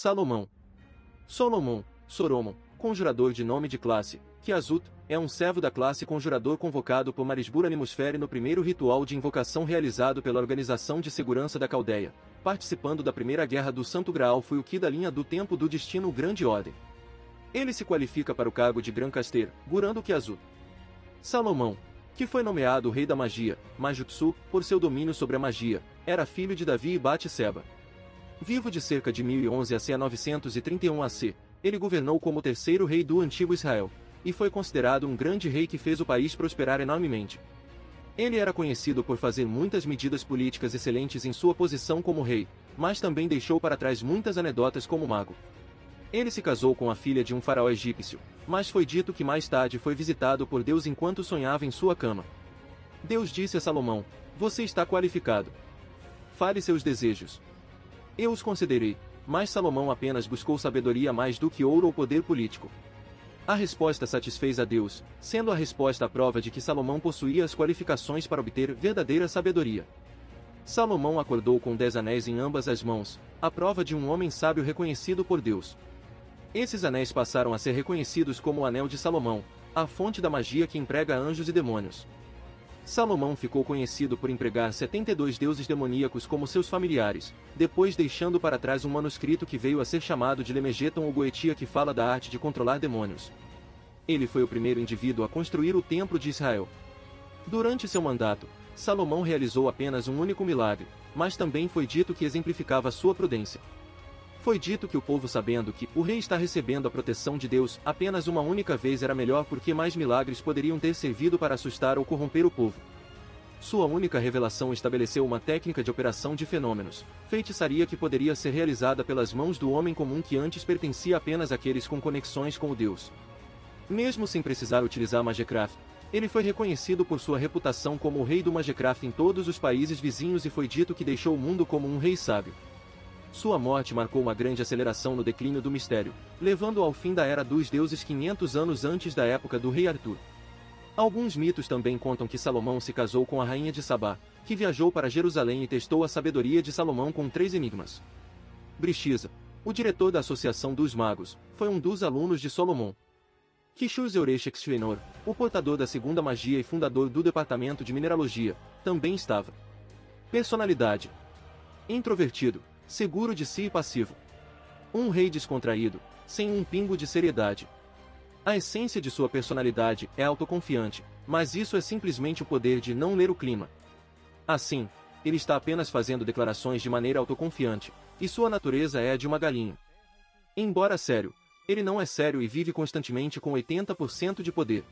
Salomão. Solomon, Soromon, conjurador de nome de classe, Kiazut, é um servo da classe conjurador convocado por Marisbur Animosfere no primeiro ritual de invocação realizado pela Organização de Segurança da Caldeia. Participando da Primeira Guerra do Santo Graal foi o que da linha do tempo do destino Grande Ordem. Ele se qualifica para o cargo de Gran Caster, Gurando Kiazut. Salomão, que foi nomeado Rei da Magia, Majutsu, por seu domínio sobre a magia, era filho de Davi e Batseba. Vivo de cerca de 1011 AC a 931 AC, ele governou como o terceiro rei do antigo Israel, e foi considerado um grande rei que fez o país prosperar enormemente. Ele era conhecido por fazer muitas medidas políticas excelentes em sua posição como rei, mas também deixou para trás muitas anedotas como mago. Ele se casou com a filha de um faraó egípcio, mas foi dito que mais tarde foi visitado por Deus enquanto sonhava em sua cama. Deus disse a Salomão: "Você está qualificado. Fale seus desejos. Eu os concederei." Mas Salomão apenas buscou sabedoria mais do que ouro ou poder político. A resposta satisfez a Deus, sendo a resposta a prova de que Salomão possuía as qualificações para obter verdadeira sabedoria. Salomão acordou com 10 anéis em ambas as mãos, a prova de um homem sábio reconhecido por Deus. Esses anéis passaram a ser reconhecidos como o Anel de Salomão, a fonte da magia que emprega anjos e demônios. Salomão ficou conhecido por empregar 72 deuses demoníacos como seus familiares, depois deixando para trás um manuscrito que veio a ser chamado de Lemegeton ou Goetia, que fala da arte de controlar demônios. Ele foi o primeiro indivíduo a construir o Templo de Israel. Durante seu mandato, Salomão realizou apenas um único milagre, mas também foi dito que exemplificava sua prudência. Foi dito que o povo, sabendo que o rei está recebendo a proteção de Deus apenas uma única vez, era melhor porque mais milagres poderiam ter servido para assustar ou corromper o povo. Sua única revelação estabeleceu uma técnica de operação de fenômenos, feitiçaria que poderia ser realizada pelas mãos do homem comum que antes pertencia apenas àqueles com conexões com o Deus. Mesmo sem precisar utilizar Magecraft, ele foi reconhecido por sua reputação como o rei do Magecraft em todos os países vizinhos e foi dito que deixou o mundo como um rei sábio. Sua morte marcou uma grande aceleração no declínio do mistério, levando ao fim da Era dos Deuses 500 anos antes da época do rei Artur. Alguns mitos também contam que Salomão se casou com a rainha de Sabá, que viajou para Jerusalém e testou a sabedoria de Salomão com 3 enigmas. Brixiza, o diretor da Associação dos Magos, foi um dos alunos de Salomão. Kishus Eurechexuenor, o portador da segunda magia e fundador do departamento de mineralogia, também estava. Personalidade: introvertido, seguro de si e passivo. Um rei descontraído, sem um pingo de seriedade. A essência de sua personalidade é autoconfiante, mas isso é simplesmente o poder de não ler o clima. Assim, ele está apenas fazendo declarações de maneira autoconfiante, e sua natureza é a de uma galinha. Embora sério, ele não é sério e vive constantemente com 80% de poder.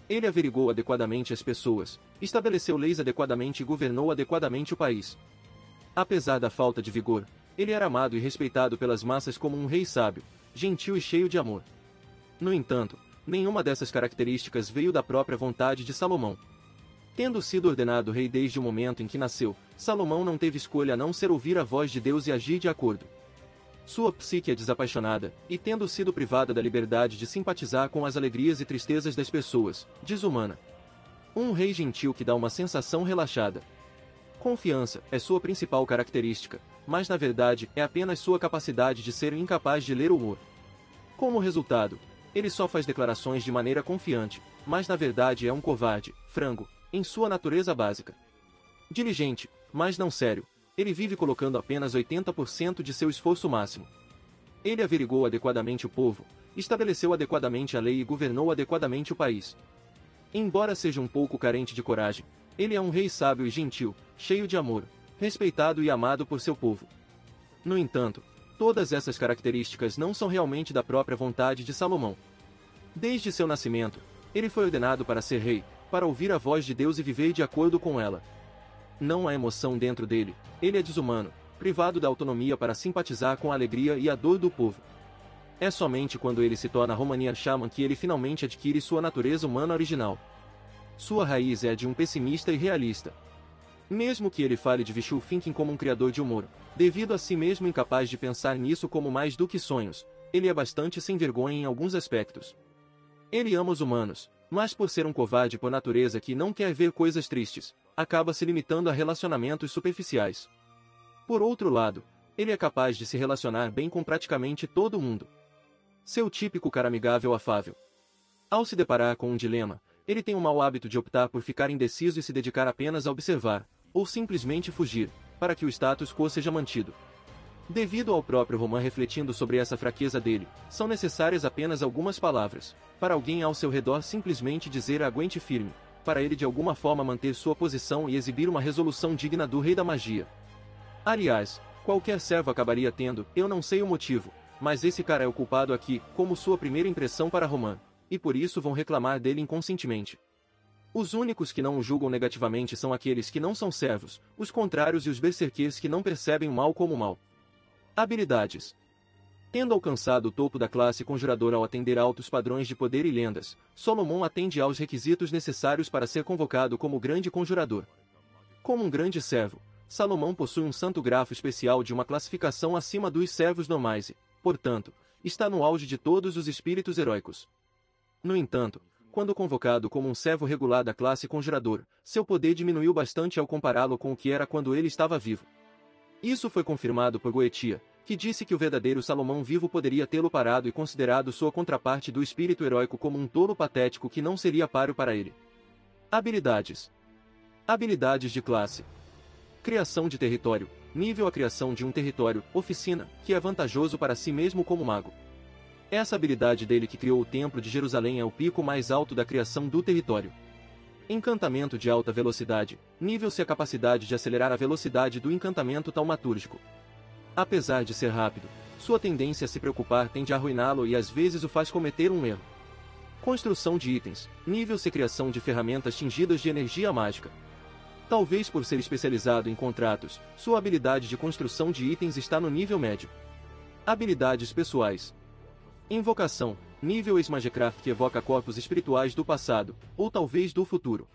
Ele averigou adequadamente as pessoas, estabeleceu leis adequadamente e governou adequadamente o país. Apesar da falta de vigor, ele era amado e respeitado pelas massas como um rei sábio, gentil e cheio de amor. No entanto, nenhuma dessas características veio da própria vontade de Salomão. Tendo sido ordenado rei desde o momento em que nasceu, Salomão não teve escolha a não ser ouvir a voz de Deus e agir de acordo. Sua psique é desapaixonada, e tendo sido privada da liberdade de simpatizar com as alegrias e tristezas das pessoas, desumana. Um rei gentil que dá uma sensação relaxada. Confiança é sua principal característica, mas na verdade é apenas sua capacidade de ser incapaz de ler o humor. Como resultado, ele só faz declarações de maneira confiante, mas na verdade é um covarde, frango, em sua natureza básica. Diligente, mas não sério, ele vive colocando apenas 80% de seu esforço máximo. Ele averigou adequadamente o povo, estabeleceu adequadamente a lei e governou adequadamente o país. Embora seja um pouco carente de coragem, ele é um rei sábio e gentil, cheio de amor, respeitado e amado por seu povo. No entanto, todas essas características não são realmente da própria vontade de Salomão. Desde seu nascimento, ele foi ordenado para ser rei, para ouvir a voz de Deus e viver de acordo com ela. Não há emoção dentro dele, ele é desumano, privado da autonomia para simpatizar com a alegria e a dor do povo. É somente quando ele se torna Romania Shaman que ele finalmente adquire sua natureza humana original. Sua raiz é a de um pessimista e realista. Mesmo que ele fale de Vishnu Thinking como um criador de humor, devido a si mesmo incapaz de pensar nisso como mais do que sonhos, ele é bastante sem vergonha em alguns aspectos. Ele ama os humanos, mas por ser um covarde por natureza que não quer ver coisas tristes, acaba se limitando a relacionamentos superficiais. Por outro lado, Ele é capaz de se relacionar bem com praticamente todo mundo. Seu típico cara amigável afável. Ao se deparar com um dilema, ele tem o mau hábito de optar por ficar indeciso e se dedicar apenas a observar, ou simplesmente fugir, para que o status quo seja mantido. Devido ao próprio Roman refletindo sobre essa fraqueza dele, são necessárias apenas algumas palavras, para alguém ao seu redor simplesmente dizer aguente firme, para ele de alguma forma manter sua posição e exibir uma resolução digna do Rei da Magia. Aliás, qualquer servo acabaria tendo, eu não sei o motivo, mas esse cara é o culpado aqui, como sua primeira impressão para Roman, e por isso vão reclamar dele inconscientemente. Os únicos que não o julgam negativamente são aqueles que não são servos, os contrários e os berserkers que não percebem o mal como mal. Habilidades. Tendo alcançado o topo da classe conjurador ao atender a altos padrões de poder e lendas, Solomon atende aos requisitos necessários para ser convocado como grande conjurador. Como um grande servo, Salomão possui um santo grafo especial de uma classificação acima dos servos normais e, portanto, está no auge de todos os espíritos heróicos. No entanto, quando convocado como um servo regular da classe conjurador, seu poder diminuiu bastante ao compará-lo com o que era quando ele estava vivo. Isso foi confirmado por Goetia, que disse que o verdadeiro Salomão vivo poderia tê-lo parado e considerado sua contraparte do espírito heróico como um tolo patético que não seria páreo para ele. Habilidades. Habilidades de classe. Criação de território. Nível a criação de um território, oficina, que é vantajoso para si mesmo como mago. Essa habilidade dele que criou o Templo de Jerusalém é o pico mais alto da criação do território. Encantamento de alta velocidade. Nível-se a capacidade de acelerar a velocidade do encantamento taumatúrgico. Apesar de ser rápido, sua tendência a se preocupar tende a arruiná-lo e às vezes o faz cometer um erro. Construção de itens. Nível-se criação de ferramentas tingidas de energia mágica. Talvez por ser especializado em contratos, sua habilidade de construção de itens está no nível médio. Habilidades pessoais. Invocação. Nível Ex-Magecraft que evoca corpos espirituais do passado, ou talvez do futuro.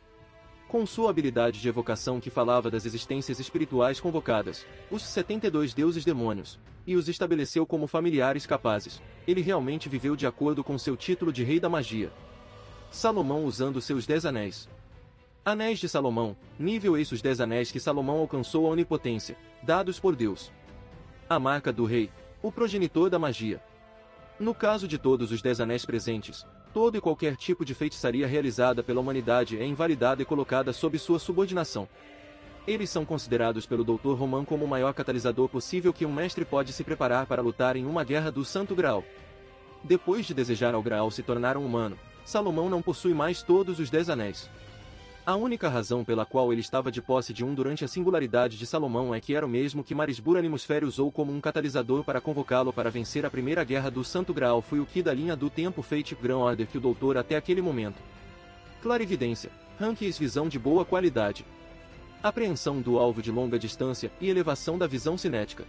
Com sua habilidade de evocação que falava das existências espirituais convocadas, os 72 deuses demônios, e os estabeleceu como familiares capazes, ele realmente viveu de acordo com seu título de Rei da Magia. Salomão usando seus 10 anéis. Anéis de Salomão, nível Ex os 10 anéis que Salomão alcançou a onipotência, dados por Deus. A marca do rei, o progenitor da magia. No caso de todos os 10 anéis presentes, todo e qualquer tipo de feitiçaria realizada pela humanidade é invalidada e colocada sob sua subordinação. Eles são considerados pelo Dr. Roman como o maior catalisador possível que um mestre pode se preparar para lutar em uma guerra do Santo Graal. Depois de desejar ao Graal se tornar um humano, Salomão não possui mais todos os 10 anéis. A única razão pela qual ele estava de posse de um durante a singularidade de Salomão é que era o mesmo que Marisbur Animosfere usou como um catalisador para convocá-lo para vencer a primeira guerra do Santo Graal foi o que da linha do tempo Fate Grand Order que o doutor até aquele momento. Clarividência, ranks visão de boa qualidade. Apreensão do alvo de longa distância e elevação da visão cinética.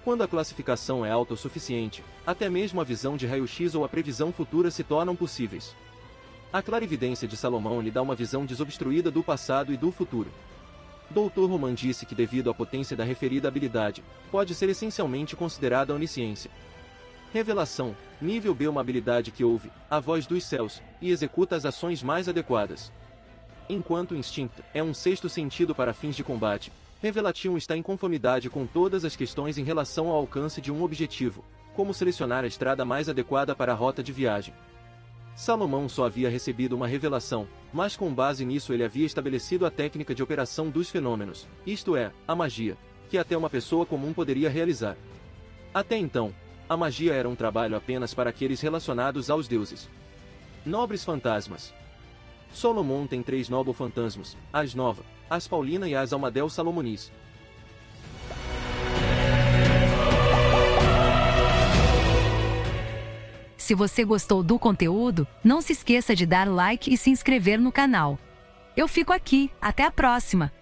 Quando a classificação é alta o suficiente, até mesmo a visão de raio-x ou a previsão futura se tornam possíveis. A clarividência de Salomão lhe dá uma visão desobstruída do passado e do futuro. Dr. Roman disse que devido à potência da referida habilidade, pode ser essencialmente considerada onisciência. Revelação, nível B uma habilidade que ouve a voz dos céus, e executa as ações mais adequadas. Enquanto o instinto é um sexto sentido para fins de combate, Revelation está em conformidade com todas as questões em relação ao alcance de um objetivo, como selecionar a estrada mais adequada para a rota de viagem. Salomão só havia recebido uma revelação, mas com base nisso ele havia estabelecido a técnica de operação dos fenômenos, isto é, a magia, que até uma pessoa comum poderia realizar. Até então, a magia era um trabalho apenas para aqueles relacionados aos deuses. Nobres fantasmas. Solomon tem 3 nobres fantasmas, as Nova, as Paulina e as Almadel Salomonis. Se você gostou do conteúdo, não se esqueça de dar like e se inscrever no canal. Eu fico aqui, até a próxima!